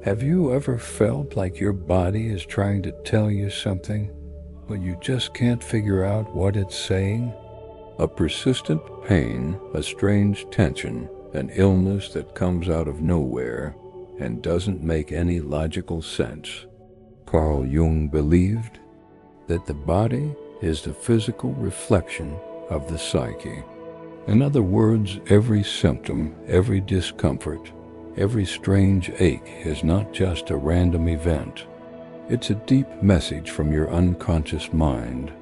Have you ever felt like your body is trying to tell you something, but you just can't figure out what it's saying? A persistent pain, a strange tension, an illness that comes out of nowhere and doesn't make any logical sense. Carl Jung believed that the body is the physical reflection of the psyche. In other words, every symptom, every discomfort, every strange ache is not just a random event. It's a deep message from your unconscious mind,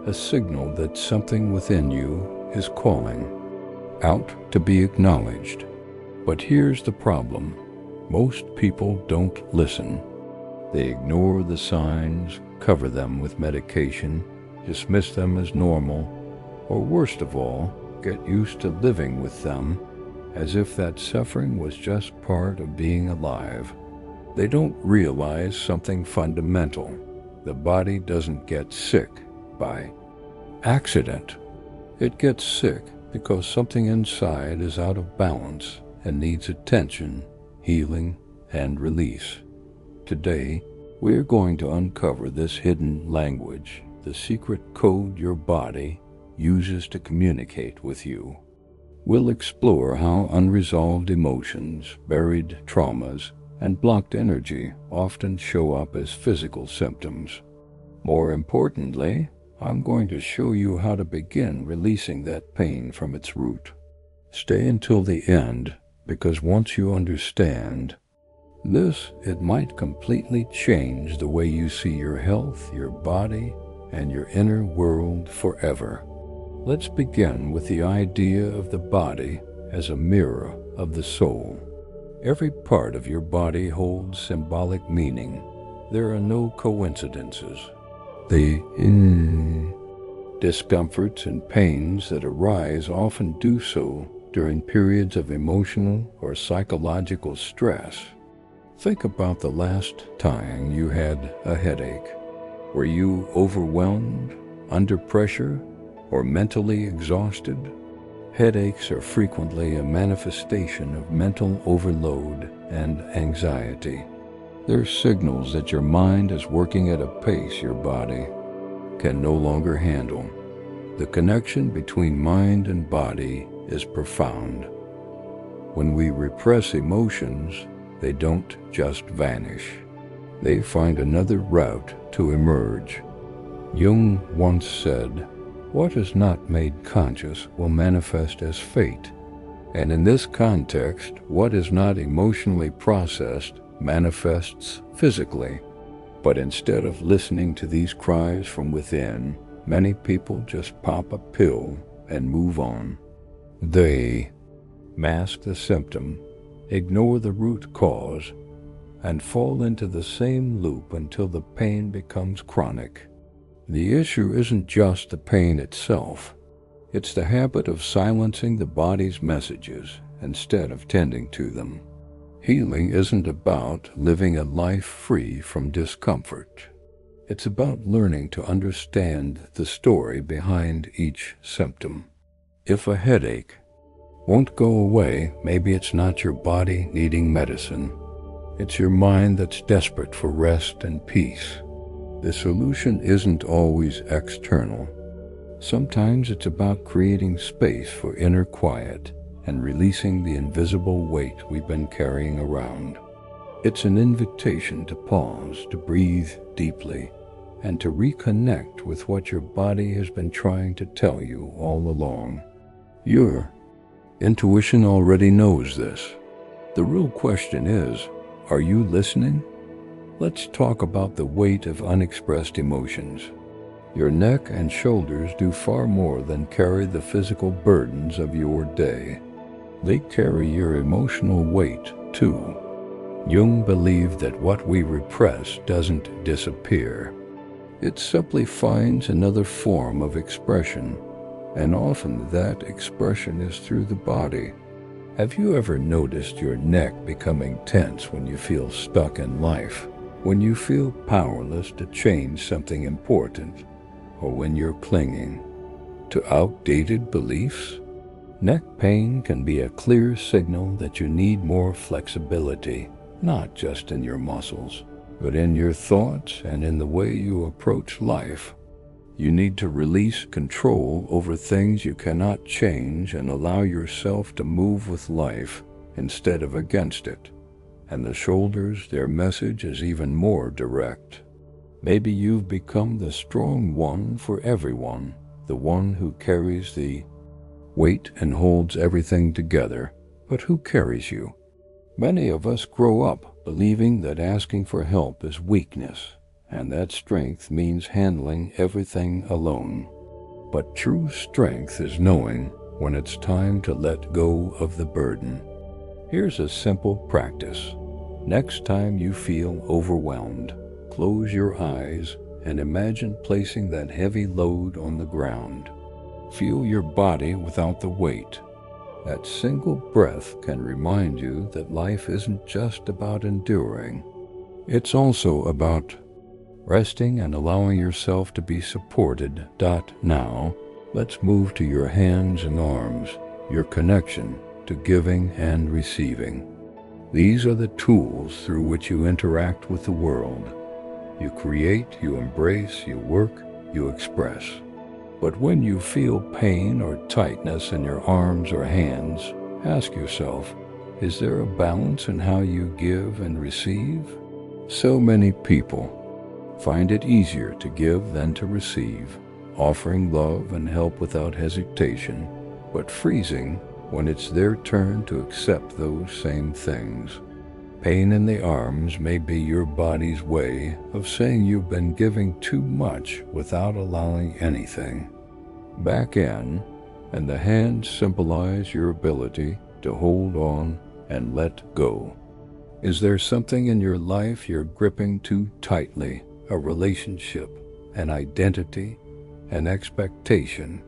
a signal that something within you is calling out to be acknowledged. But here's the problem. Most people don't listen. They ignore the signs, cover them with medication, dismiss them as normal, or worst of all, get used to living with them as if that suffering was just part of being alive. They don't realize something fundamental. The body doesn't get sick by accident. It gets sick because something inside is out of balance and needs attention, healing, and release. Today, we are going to uncover this hidden language, the secret code your body uses to communicate with you. We'll explore how unresolved emotions, buried traumas, and blocked energy often show up as physical symptoms. More importantly, I'm going to show you how to begin releasing that pain from its root. Stay until the end, because once you understand this, it might completely change the way you see your health, your body, and your inner world forever. Let's begin with the idea of the body as a mirror of the soul. Every part of your body holds symbolic meaning. There are no coincidences. The discomforts and pains that arise often do so during periods of emotional or psychological stress. Think about the last time you had a headache. Were you overwhelmed, under pressure, or mentally exhausted? Headaches are frequently a manifestation of mental overload and anxiety. They're signals that your mind is working at a pace your body can no longer handle. The connection between mind and body is profound. When we repress emotions, they don't just vanish. They find another route to emerge. Jung once said, "What is not made conscious will manifest as fate." And in this context, what is not emotionally processed manifests physically. But instead of listening to these cries from within, many people just pop a pill and move on. They mask the symptom, ignore the root cause, and fall into the same loop until the pain becomes chronic. The issue isn't just the pain itself. It's the habit of silencing the body's messages instead of tending to them. Healing isn't about living a life free from discomfort. It's about learning to understand the story behind each symptom. If a headache won't go away, maybe it's not your body needing medicine. It's your mind that's desperate for rest and peace. The solution isn't always external. Sometimes it's about creating space for inner quiet and releasing the invisible weight we've been carrying around. It's an invitation to pause, to breathe deeply, and to reconnect with what your body has been trying to tell you all along. Your intuition already knows this. The real question is, are you listening? Let's talk about the weight of unexpressed emotions. Your neck and shoulders do far more than carry the physical burdens of your day. They carry your emotional weight, too. Jung believed that what we repress doesn't disappear. It simply finds another form of expression, and often that expression is through the body. Have you ever noticed your neck becoming tense when you feel stuck in life? When you feel powerless to change something important? Or when you're clinging to outdated beliefs? Neck pain can be a clear signal that you need more flexibility, not just in your muscles, but in your thoughts and in the way you approach life. You need to release control over things you cannot change and allow yourself to move with life instead of against it. And the shoulders, their message is even more direct. Maybe you've become the strong one for everyone, the one who carries the weight and holds everything together. But who carries you? Many of us grow up believing that asking for help is weakness, and that strength means handling everything alone. But true strength is knowing when it's time to let go of the burden. Here's a simple practice. Next time you feel overwhelmed, close your eyes and imagine placing that heavy load on the ground. Feel your body without the weight. That single breath can remind you that life isn't just about enduring. It's also about resting and allowing yourself to be supported. Now, let's move to your hands and arms, your connection to giving and receiving. These are the tools through which you interact with the world. You create, you embrace, you work, you express. But when you feel pain or tightness in your arms or hands, ask yourself, is there a balance in how you give and receive? So many people find it easier to give than to receive, offering love and help without hesitation, but freezing when it's their turn to accept those same things. Pain in the arms may be your body's way of saying you've been giving too much without allowing anything back in, and the hands symbolize your ability to hold on and let go. Is there something in your life you're gripping too tightly? A relationship, an identity, an expectation?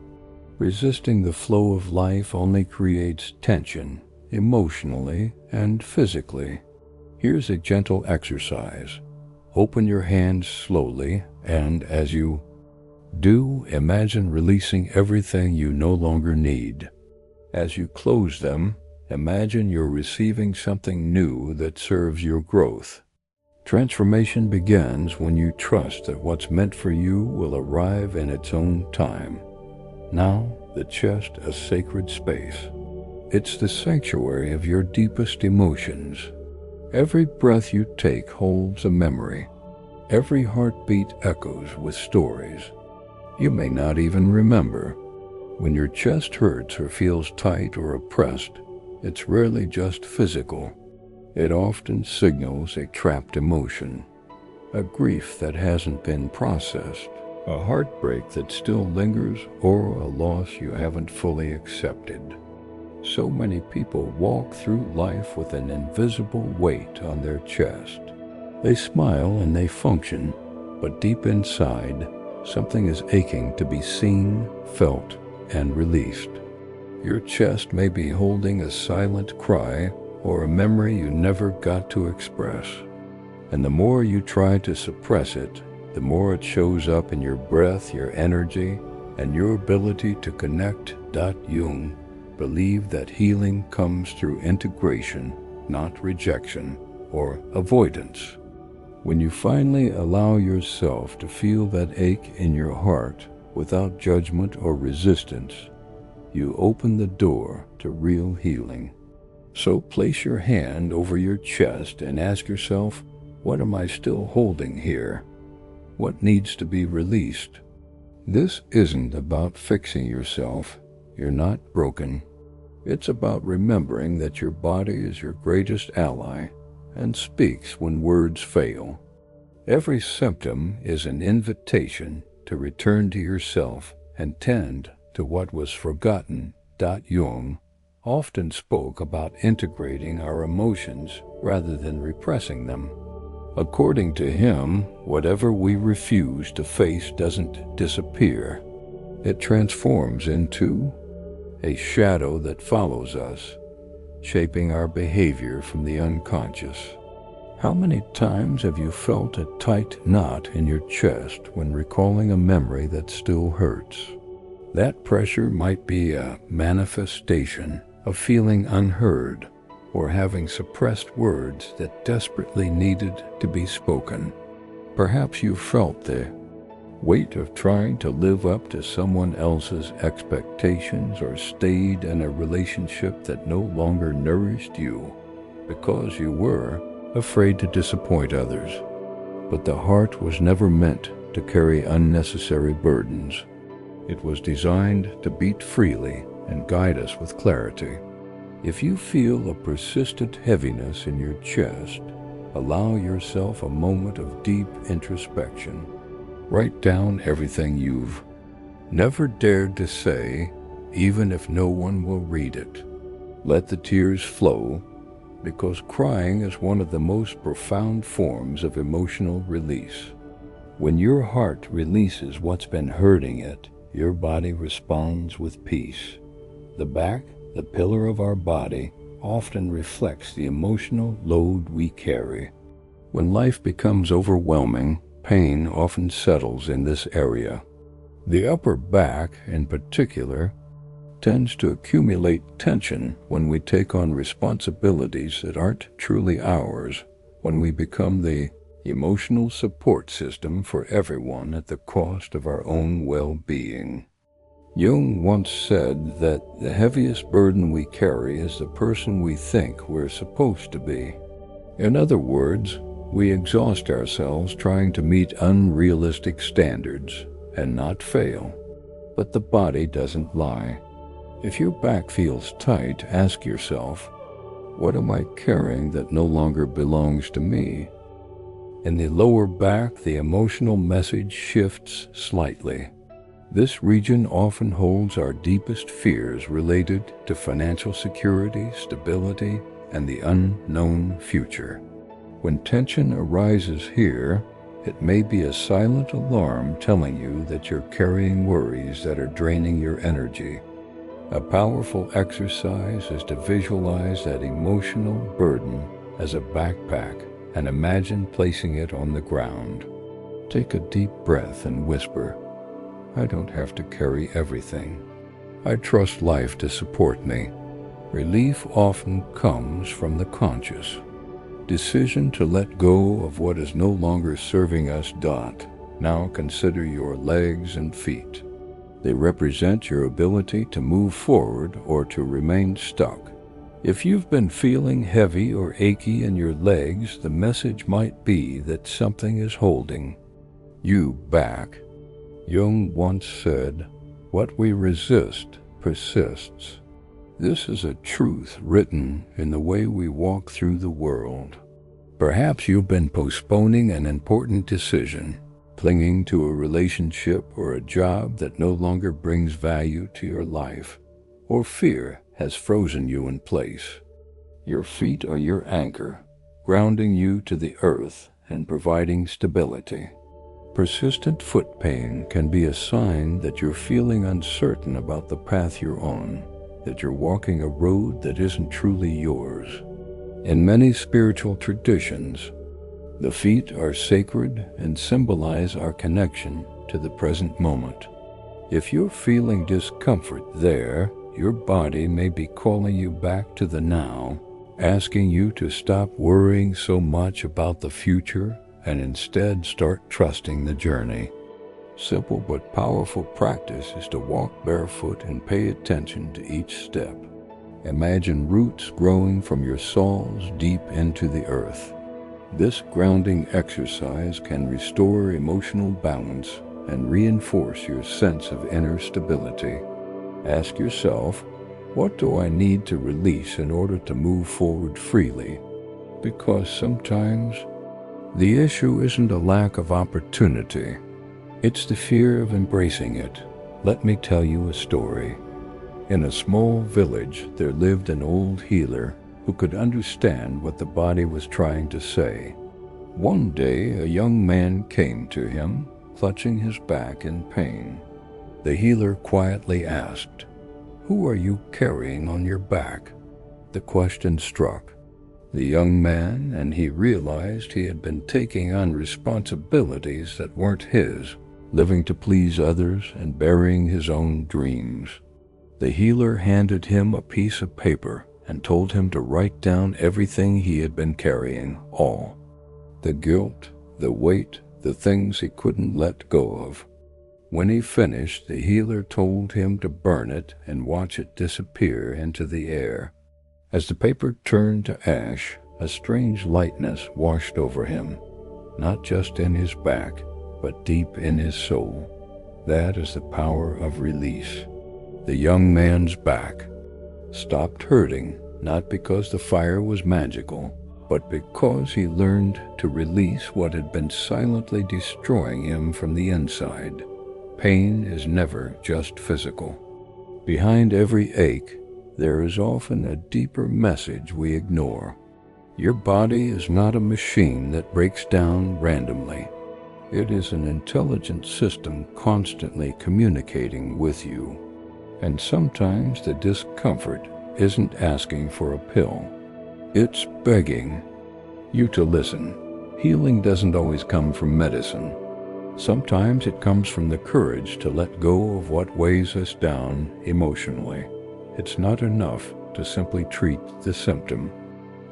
Resisting the flow of life only creates tension, emotionally and physically. Here's a gentle exercise. Open your hands slowly, and as you do, imagine releasing everything you no longer need. As you close them, imagine you're receiving something new that serves your growth. Transformation begins when you trust that what's meant for you will arrive in its own time. Now, the chest, a sacred space. It's the sanctuary of your deepest emotions. Every breath you take holds a memory. Every heartbeat echoes with stories you may not even remember. When your chest hurts or feels tight or oppressed, it's rarely just physical. It often signals a trapped emotion, a grief that hasn't been processed, a heartbreak that still lingers, or a loss you haven't fully accepted. So many people walk through life with an invisible weight on their chest. They smile and they function, but deep inside, something is aching to be seen, felt, and released. Your chest may be holding a silent cry or a memory you never got to express. And the more you try to suppress it, the more it shows up in your breath, your energy, and your ability to connect. Jung believed that healing comes through integration, not rejection or avoidance. When you finally allow yourself to feel that ache in your heart without judgment or resistance, you open the door to real healing. So place your hand over your chest and ask yourself, what am I still holding here? What needs to be released? This isn't about fixing yourself. You're not broken. It's about remembering that your body is your greatest ally and speaks when words fail. Every symptom is an invitation to return to yourself and tend to what was forgotten. Jung often spoke about integrating our emotions rather than repressing them. According to him, whatever we refuse to face doesn't disappear. It transforms into a shadow that follows us, shaping our behavior from the unconscious. How many times have you felt a tight knot in your chest when recalling a memory that still hurts? That pressure might be a manifestation of feeling unheard or having suppressed words that desperately needed to be spoken. Perhaps you felt the weight of trying to live up to someone else's expectations or stayed in a relationship that no longer nourished you because you were afraid to disappoint others. But the heart was never meant to carry unnecessary burdens. It was designed to beat freely and guide us with clarity. If you feel a persistent heaviness in your chest, allow yourself a moment of deep introspection. Write down everything you've never dared to say, even if no one will read it. Let the tears flow, because crying is one of the most profound forms of emotional release. When your heart releases what's been hurting it, your body responds with peace. The back, the pillar of our body, often reflects the emotional load we carry. When life becomes overwhelming, pain often settles in this area. The upper back, in particular, tends to accumulate tension when we take on responsibilities that aren't truly ours, when we become the emotional support system for everyone at the cost of our own well-being. Jung once said that the heaviest burden we carry is the person we think we're supposed to be. In other words, we exhaust ourselves trying to meet unrealistic standards and not fail. But the body doesn't lie. If your back feels tight, ask yourself, what am I carrying that no longer belongs to me? In the lower back, the emotional message shifts slightly. This region often holds our deepest fears related to financial security, stability, and the unknown future. When tension arises here, it may be a silent alarm telling you that you're carrying worries that are draining your energy. A powerful exercise is to visualize that emotional burden as a backpack and imagine placing it on the ground. Take a deep breath and whisper, I don't have to carry everything. I trust life to support me. Relief often comes from the conscious decision to let go of what is no longer serving us. Now consider your legs and feet. They represent your ability to move forward or to remain stuck. If you've been feeling heavy or achy in your legs, the message might be that something is holding you back. Jung once said, what we resist persists. This is a truth written in the way we walk through the world. Perhaps you've been postponing an important decision, clinging to a relationship or a job that no longer brings value to your life, or fear has frozen you in place. Your feet are your anchor, grounding you to the earth and providing stability. Persistent foot pain can be a sign that you're feeling uncertain about the path you're on, that you're walking a road that isn't truly yours. In many spiritual traditions, the feet are sacred and symbolize our connection to the present moment. If you're feeling discomfort there, your body may be calling you back to the now, asking you to stop worrying so much about the future and instead start trusting the journey. Simple but powerful practice is to walk barefoot and pay attention to each step. Imagine roots growing from your soles deep into the earth. This grounding exercise can restore emotional balance and reinforce your sense of inner stability. Ask yourself, what do I need to release in order to move forward freely? Because sometimes the issue isn't a lack of opportunity. It's the fear of embracing it. Let me tell you a story. In a small village, there lived an old healer who could understand what the body was trying to say. One day, a young man came to him, clutching his back in pain. The healer quietly asked, "Who are you carrying on your back?" The question struck the young man, and he realized he had been taking on responsibilities that weren't his, living to please others and burying his own dreams. The healer handed him a piece of paper and told him to write down everything he had been carrying, all. The guilt, the weight, the things he couldn't let go of. When he finished, the healer told him to burn it and watch it disappear into the air. As the paper turned to ash, a strange lightness washed over him, not just in his back, but deep in his soul. That is the power of release. The young man's back stopped hurting, not because the fire was magical, but because he learned to release what had been silently destroying him from the inside. Pain is never just physical. Behind every ache, there is often a deeper message we ignore. Your body is not a machine that breaks down randomly. It is an intelligent system constantly communicating with you. And sometimes the discomfort isn't asking for a pill. It's begging you to listen. Healing doesn't always come from medicine. Sometimes it comes from the courage to let go of what weighs us down emotionally. It's not enough to simply treat the symptom.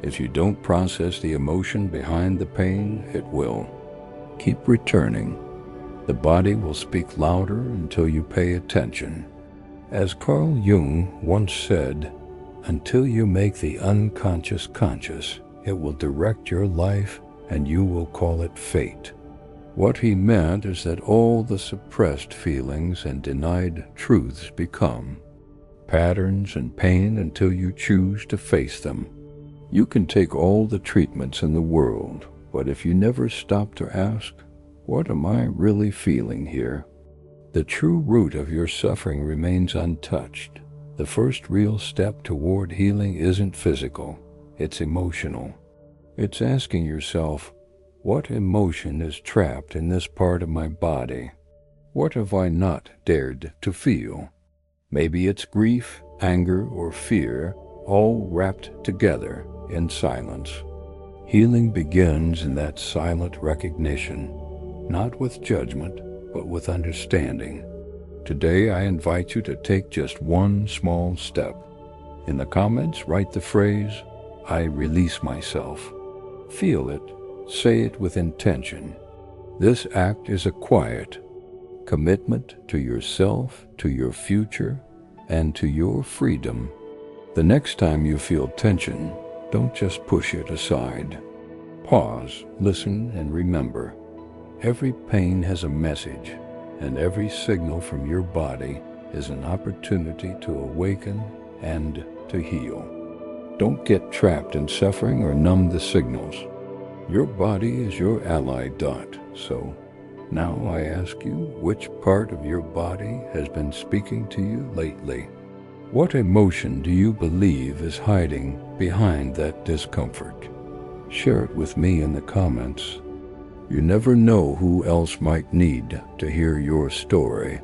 If you don't process the emotion behind the pain, it will. Keep returning. The body will speak louder until you pay attention. As Carl Jung once said, until you make the unconscious conscious, it will direct your life and you will call it fate. What he meant is that all the suppressed feelings and denied truths become patterns and pain until you choose to face them. You can take all the treatments in the world, but if you never stop to ask, what am I really feeling here? The true root of your suffering remains untouched. The first real step toward healing isn't physical, it's emotional. It's asking yourself, what emotion is trapped in this part of my body? What have I not dared to feel? Maybe it's grief, anger, or fear, all wrapped together in silence. Healing begins in that silent recognition, not with judgment, but with understanding. Today, I invite you to take just one small step. In the comments, write the phrase, I release myself. Feel it, say it with intention. This act is a quiet commitment to yourself, to your future, and to your freedom. The next time you feel tension, don't just push it aside. Pause, listen, and remember. Every pain has a message, and every signal from your body is an opportunity to awaken and to heal. Don't get trapped in suffering or numb the signals. Your body is your ally. So now I ask you, which part of your body has been speaking to you lately? What emotion do you believe is hiding behind that discomfort? Share it with me in the comments. You never know who else might need to hear your story.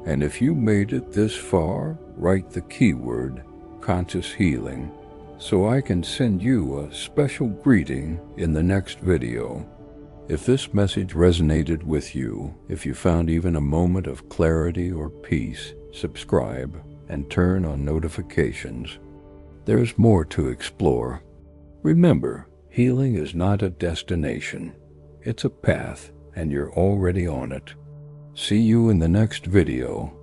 And if you made it this far, write the keyword conscious healing so I can send you a special greeting in the next video. If this message resonated with you, if you found even a moment of clarity or peace, subscribe and turn on notifications. There's more to explore. Remember, healing is not a destination. It's a path, and you're already on it. See you in the next video.